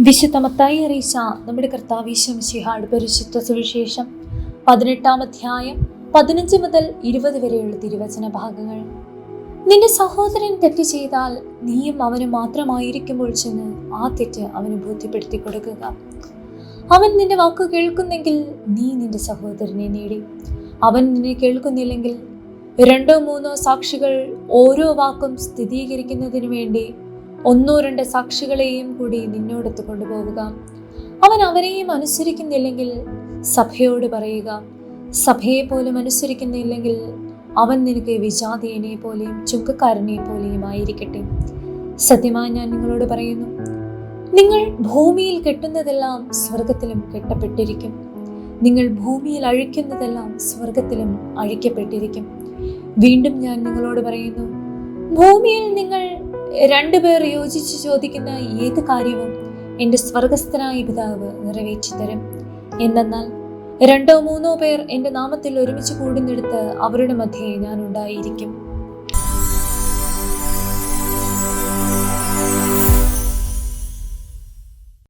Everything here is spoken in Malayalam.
വിശുദ്ധ മത്തായി അറിയിച്ച നമ്മുടെ കർത്താവ് ഈശോ മിശിഹായുടെ പരിശുദ്ധ സുവിശേഷം 18-ാം അധ്യായം 15 മുതൽ 20 വരെയുള്ള തിരുവചന ഭാഗങ്ങൾ. നിന്റെ സഹോദരൻ തെറ്റ് ചെയ്താൽ നീയും അവന് മാത്രമായിരിക്കുമ്പോൾ ചെന്ന് ആ തെറ്റ് അവന് ബോധ്യപ്പെടുത്തി കൊടുക്കുക. അവൻ നിന്റെ വാക്ക് കേൾക്കുന്നെങ്കിൽ നീ നിന്റെ സഹോദരനെ നേടി. അവൻ നിന്നെ കേൾക്കുന്നില്ലെങ്കിൽ 2-3 സാക്ഷികൾ ഓരോ വാക്കും സ്ഥിരീകരിക്കുന്നതിനു വേണ്ടി 1-2 സാക്ഷികളെയും കൂടി നിന്നോടൊത്ത് കൊണ്ടുപോവുക. അവൻ അവരെയും അനുസരിക്കുന്നില്ലെങ്കിൽ സഭയോട് പറയുക. സഭയെ പോലും അനുസരിക്കുന്നില്ലെങ്കിൽ അവൻ നിനക്ക് വിജാതീയനെ പോലെയും ചുങ്കക്കാരനെ പോലെയും ആയിരിക്കട്ടെ. സത്യമായി ഞാൻ നിങ്ങളോട് പറയുന്നു, നിങ്ങൾ ഭൂമിയിൽ കെട്ടുന്നതെല്ലാം സ്വർഗത്തിലും കെട്ടപ്പെട്ടിരിക്കും, നിങ്ങൾ ഭൂമിയിൽ അഴിക്കുന്നതെല്ലാം സ്വർഗത്തിലും അഴിക്കപ്പെട്ടിരിക്കും. വീണ്ടും ഞാൻ നിങ്ങളോട് പറയുന്നു, ഭൂമിയിൽ നിങ്ങൾ 2 പേർ യോജിച്ച് ചോദിക്കുന്ന ഏത് കാര്യവും എൻ്റെ സ്വർഗസ്ഥനായ പിതാവ് നിറവേറ്റി തരും. എന്തെന്നാൽ 2-3 പേർ എൻ്റെ നാമത്തിൽ ഒരുമിച്ച് കൂടുന്നിടത്ത് അവരുടെ മധ്യേ ഞാൻ ഉണ്ടായിരിക്കും.